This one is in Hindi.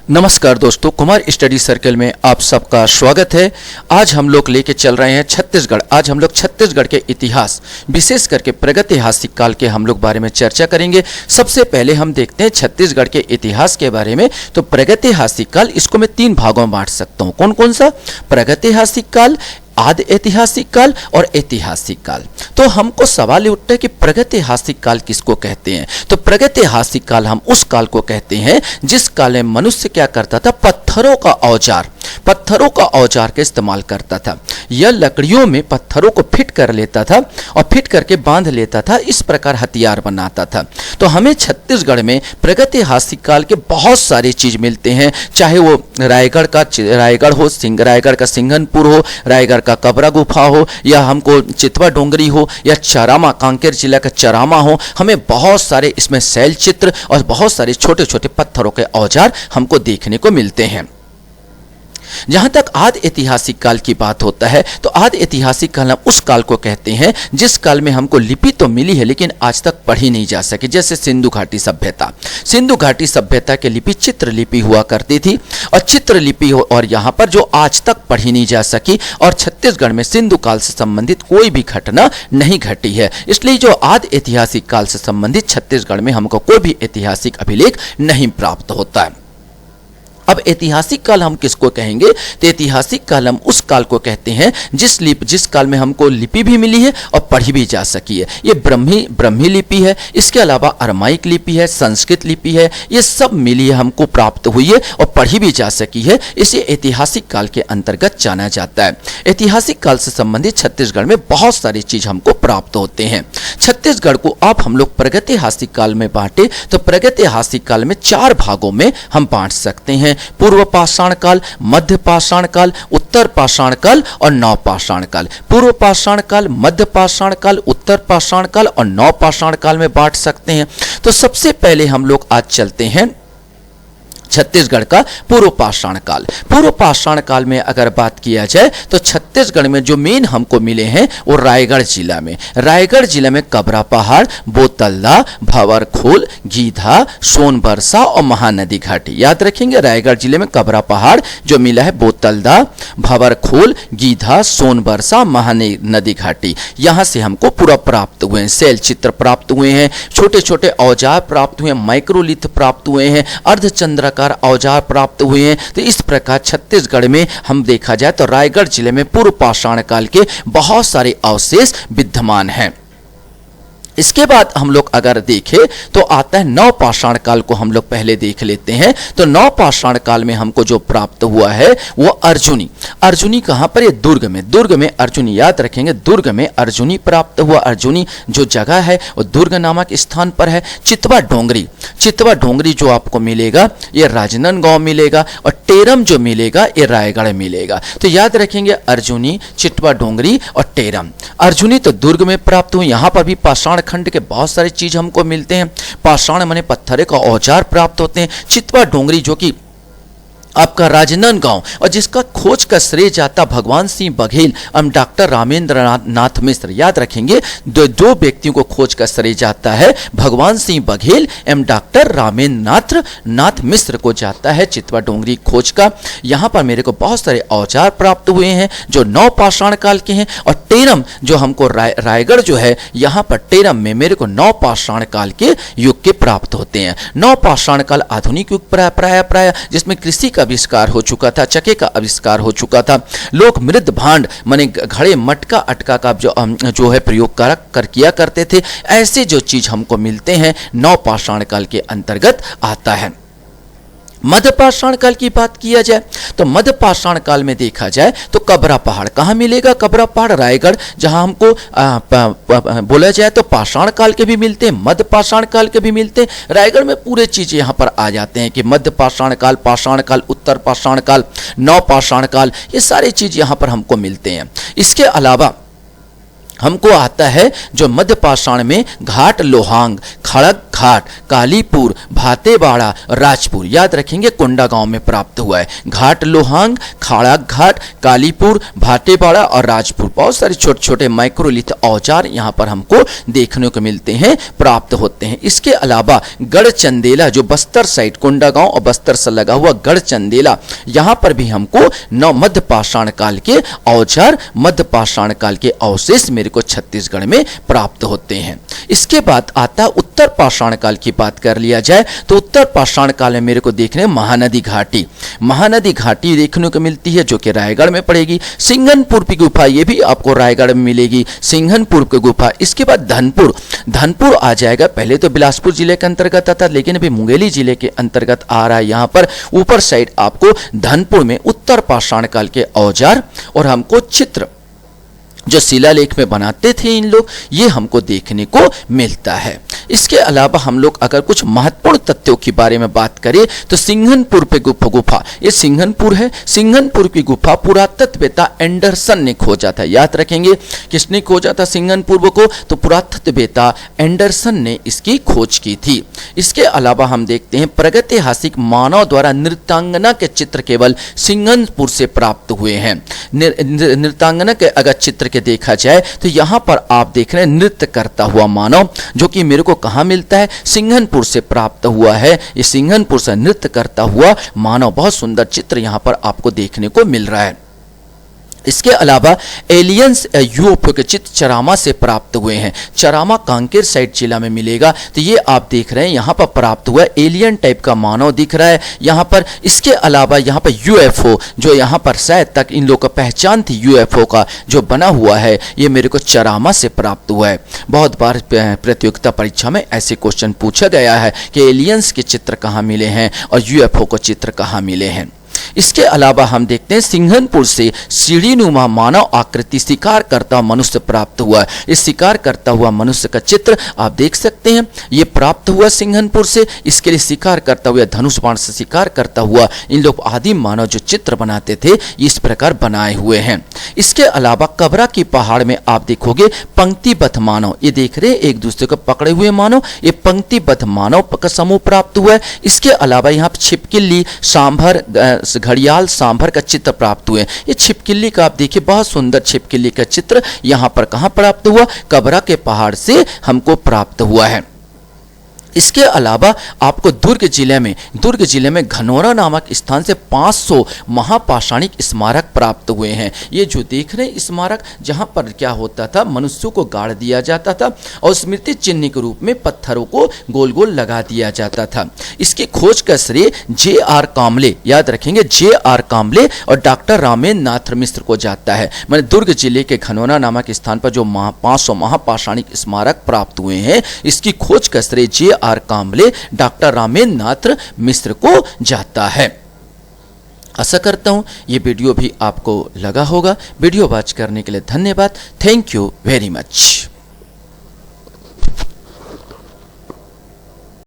नमस्कार दोस्तों, कुमार स्टडी सर्कल में आप सबका स्वागत है। आज हम लोग लेके चल रहे हैं छत्तीसगढ़। आज हम लोग छत्तीसगढ़ के इतिहास, विशेष करके प्रागैतिहासिक काल के हम लोग बारे में चर्चा करेंगे। सबसे पहले हम देखते हैं छत्तीसगढ़ के इतिहास के बारे में। तो प्रागैतिहासिक काल, इसको मैं 3 भागों में बांट सकता हूँ। कौन कौन सा? प्रागैतिहासिक काल, आदि ऐतिहासिक काल और ऐतिहासिक काल। तो हमको सवाल ये उठता है कि प्रागैतिहासिक काल किसको कहते हैं? तो प्रागैतिहासिक काल हम उस काल को कहते हैं जिस काल में मनुष्य क्या करता था? पत्थरों का औजार का इस्तेमाल करता था। यह लकड़ियों में पत्थरों को फिट कर लेता था और फिट करके बांध लेता था, इस प्रकार हथियार बनाता था। तो हमें छत्तीसगढ़ में प्रागैतिहासिक काल के बहुत सारी चीज मिलते हैं, चाहे वो रायगढ़ हो, रायगढ़ का सिंघनपुर हो, रायगढ़ का कबरा गुफा हो, या हमको चितवा डोंगरी हो, या चरामा, कांकेर जिला का चरामा हो। हमें बहुत सारे इसमें शैल चित्र और बहुत सारे छोटे छोटे पत्थरों के औजार हमको देखने को मिलते हैं। जहां तक आदि ऐतिहासिक काल की बात होता है, तो आदि ऐतिहासिक काल हम उस काल को कहते हैं जिस काल में हमको लिपि तो मिली है लेकिन आज तक पढ़ी नहीं जा सकी। जैसे सिंधु घाटी सभ्यता की लिपि चित्रलिपि हुआ करती थी, और चित्रलिपि हो, और यहाँ पर जो आज तक पढ़ी नहीं जा सकी, और छत्तीसगढ़ में सिंधु काल से संबंधित कोई भी घटना नहीं घटी है। इसलिए जो आदि ऐतिहासिक काल से संबंधित छत्तीसगढ़ में हमको कोई भी ऐतिहासिक अभिलेख नहीं प्राप्त होता है। अब ऐतिहासिक काल हम किसको कहेंगे? तो ऐतिहासिक काल हम उस काल को कहते हैं जिस काल में हमको लिपि भी मिली है और पढ़ी भी जा सकी है। ये ब्रह्मी लिपि है, इसके अलावा अरमाइक लिपि है, संस्कृत लिपि है, ये सब मिली है, हमको प्राप्त हुई है और पढ़ी भी जा सकी है। इसे ऐतिहासिक काल के अंतर्गत जाना जाता है। ऐतिहासिक काल से संबंधित छत्तीसगढ़ में बहुत सारी चीज हमको प्राप्त होते हैं। छत्तीसगढ़ को अब हम लोग प्रागैतिहासिक काल में बांटे तो प्रागैतिहासिक काल में 4 भागों में हम बांट सकते हैं। पूर्व पाषाण काल, मध्य पाषाण काल, उत्तर पाषाण काल और नव पाषाण काल। पूर्व पाषाण काल, मध्य पाषाण काल, उत्तर पाषाण काल और नव पाषाण काल में बांट सकते हैं। तो सबसे पहले हम लोग आज चलते हैं छत्तीसगढ़ का पूर्व पाषाण काल। पूर्व पाषाण काल में अगर बात किया जाए तो छत्तीसगढ़ में जो मेन हमको मिले हैं वो रायगढ़ जिला में कबरा पहाड़, बोतलदा, भंवरखोल, गीधा, सोनबरसा और महानदी घाटी। याद रखेंगे, रायगढ़ जिले में कबरा पहाड़ जो मिला है, बोतलदा, भंवरखोल, गीधा, सोनबरसा, महानदी घाटी, यहाँ से हमको पूरा प्राप्त हुए हैं। शैल चित्र प्राप्त हुए हैं, छोटे छोटे औजार प्राप्त हुए हैं, माइक्रोलिथ प्राप्त हुए हैं, अर्धचंद्राकार औजार प्राप्त हुए हैं। तो इस प्रकार छत्तीसगढ़ में हम देखा जाए तो रायगढ़ जिले में पूर्व पाषाण काल के बहुत सारे अवशेष विद्यमान हैं। इसके बाद हम लोग अगर देखें तो आता है नव पाषाण काल को हम लोग पहले देख लेते हैं। तो नव पाषाण काल में हमको जो प्राप्त हुआ है वो अर्जुनी कहाँ पर? ये दुर्ग में अर्जुनी। याद रखेंगे, दुर्ग में अर्जुनी प्राप्त हुआ। अर्जुनी जो जगह है वो दुर्ग नामक स्थान पर है। चितवा डोंगरी जो आपको मिलेगा ये राजनांदगांव मिलेगा, और टेरम जो मिलेगा ये रायगढ़ मिलेगा। तो याद रखेंगे अर्जुनी, चितवा डोंगरी और टेरम। अर्जुनी तो दुर्ग में प्राप्त हुई। यहाँ पर भी पाषाण खंड के बहुत सारी चीज हमको मिलते हैं। पाषाण माने पत्थर का औजार प्राप्त होते हैं। चितवा डोंगरी जो कि आपका राजनांदगांव, और जिसका खोज का श्रेय जाता भगवान सिंह बघेल एवं डॉक्टर रामेंद्र नाथ मिश्र। याद रखेंगे, दो व्यक्तियों को खोज का श्रेय जाता है, भगवान सिंह बघेल एवं डॉक्टर रामेंद्र नाथ मिश्र को जाता है चितवा डोंगरी खोज का। यहाँ पर मेरे को बहुत सारे औजार प्राप्त हुए हैं जो नव पाषाण काल के हैं। और टेरम जो हमको रायगढ़ जो है, यहाँ पर टेरम में मेरे को नव पाषाण काल के युग के प्राप्त होते हैं। नव पाषाण काल आधुनिक युग प्राय जिसमें कृषि का आविष्कार हो चुका था, चके का आविष्कार हो चुका था। लोग मृद भांड माने घड़े, मटका, अटका का जो है प्रयोग किया करते थे। ऐसे जो चीज हमको मिलते हैं नव पाषाण काल के अंतर्गत आता है। मध्य पाषाण काल की बात किया जाए तो मध्य पाषाण काल में देखा जाए तो कबरा पहाड़ कहाँ मिलेगा? कबरा पहाड़ रायगढ़, जहां हमको बोला जाए तो पाषाण काल के भी मिलते हैं, मध्य पाषाण काल के भी मिलते हैं। रायगढ़ में पूरे चीज यहाँ पर आ जाते हैं कि मध्य पाषाण काल, उत्तर पाषाण काल, नव पाषाण काल, ये सारी चीज यहाँ पर हमको मिलते हैं। इसके अलावा हमको आता है जो मध्य पाषाण में घाट लोहांग, खड़ग घाट, कालीपुर, भातेबाड़ा, राजपुर, याद रखेंगे कोंडागांव में प्राप्त हुआ है। घाट लोहांग, खड़ग घाट, कालीपुर, भातेबाड़ा और राजपुर, बहुत सारे छोटे छोटे माइक्रोलिथ औजार यहाँ पर हमको देखने को मिलते हैं, प्राप्त होते हैं। इसके अलावा गढ़चंदेला जो बस्तर साइड, कोंडागांव और बस्तर से लगा हुआ गढ़चंदेला, यहाँ पर भी हमको नव मध्य पाषाण काल के औजार, मध्य पाषाण काल के अवशेष मेरे को छत्तीसगढ़ में प्राप्त होते हैं। इसके बाद आता उत्तर पाषाण काल की बात कर लिया जाए तो उत्तर पाषाण काल में मेरे को देखने महानदी घाटी, महानदी घाटी देखने को मिलती है जो कि रायगढ़ में पड़ेगी। सिंघनपुर की गुफा, ये भी आपको रायगढ़ में मिलेगी, सिंघनपुर की गुफा। इसके बाद धनपुर, धनपुर आ जाएगा, पहले तो बिलासपुर जिले के अंतर्गत आता लेकिन अभी मुंगेली जिले के अंतर्गत आ रहा है। यहाँ पर ऊपर साइड आपको धनपुर में उत्तर पाषाण काल के औजार और हमको चित्र जो शिलालेख में बनाते थे इन लोग, ये हमको देखने को मिलता है। इसके अलावा हम लोग अगर कुछ महत्वपूर्ण तथ्यों के बारे में बात करें तो सिंघनपुर पे गुफा, ये सिंघनपुर है, सिंघनपुर की गुफा पुरातत्ववेत्ता एंडरसन ने खोजा था। याद रखेंगे किसने खोजा था सिंघनपुर को, तो पुरातत्ववेत्ता एंडरसन ने इसकी खोज की थी। इसके अलावा हम देखते हैं प्रागैतिहासिक मानव द्वारा नृत्यांगना के चित्र केवल सिंघनपुर से प्राप्त हुए हैं। नृत्यांगना के अगर चित्र के देखा जाए तो यहां पर आप देख रहे हैं नृत्य करता हुआ मानव, जो कि मेरे को कहां मिलता है, सिंघनपुर से प्राप्त हुआ है। ये सिंघनपुर से नृत्य करता हुआ मानव, बहुत सुंदर चित्र यहां पर आपको देखने को मिल रहा है। इसके अलावा एलियंस यूएफओ के चित्र चरामा से प्राप्त हुए हैं, चरामा कांकेर साइड जिला में मिलेगा। तो ये आप देख रहे हैं यहाँ पर प्राप्त हुआ एलियन टाइप का मानव दिख रहा है यहाँ पर। इसके अलावा यहाँ पर यूएफओ जो यहाँ पर शायद तक इन लोगों का पहचान थी यूएफओ का जो बना हुआ है, ये मेरे को चरामा से प्राप्त हुआ है। बहुत बार प्रतियोगिता परीक्षा में ऐसे क्वेश्चन पूछा गया है कि एलियंस के चित्र कहाँ मिले हैं और यूएफओ को चित्र कहाँ मिले हैं। इसके अलावा हम देखते हैं सिंघनपुर से सीढ़ीनुमा मानव आकृति शिकार करता मनुष्य प्राप्त हुआ। इस शिकार करता हुआ मनुष्य का चित्र आप देख सकते हैं, ये प्राप्त हुआ सिंघनपुर से। इसके लिए शिकार करता हुआ, धनुष बाण से शिकार करता हुआ इन लोग आदिम मानव जो चित्र बनाते थे इस प्रकार बनाए हुए हैं। इसके अलावा कबरा की पहाड़ में आप देखोगे पंक्तिबद्ध मानव, ये देख रहे हैं एक दूसरे को पकड़े हुए मानव, ये पंक्तिबद्ध मानव का समूह प्राप्त हुआ है। इसके अलावा यहाँ छिपकिली, सांभर, घड़ियाल, सांभर का चित्र प्राप्त हुए। ये छिपकिली का आप देखिए बहुत सुंदर छिपकिली का चित्र यहाँ पर कहाँ प्राप्त हुआ, कबरा के पहाड़ से हमको प्राप्त हुआ है। इसके अलावा आपको दुर्ग जिले में घनौरा नामक स्थान से 500 महापाषाणिक स्मारक प्राप्त हुए हैं। ये जो देख रहे हैं स्मारक, जहाँ पर क्या होता था, मनुष्यों को गाड़ दिया जाता था और स्मृति चिन्ह के रूप में पत्थरों को गोल गोल लगा दिया जाता था। इसकी खोज का श्रेय J.R. काम्बले, याद रखेंगे J.R. काम्बले और डॉक्टर रामेंद्र नाथ मिश्र को जाता है। मैंने दुर्ग जिले के घनौरा नामक स्थान पर जो 500 महापाषाणिक स्मारक प्राप्त हुए हैं, इसकी खोज का श्रेय J.R. काम्बले, डॉक्टर रामेंद्र नाथ मिश्र को जाता है। आशा करता हूं ये वीडियो भी आपको लगा होगा। वीडियो वॉच करने के लिए धन्यवाद। Thank you very much.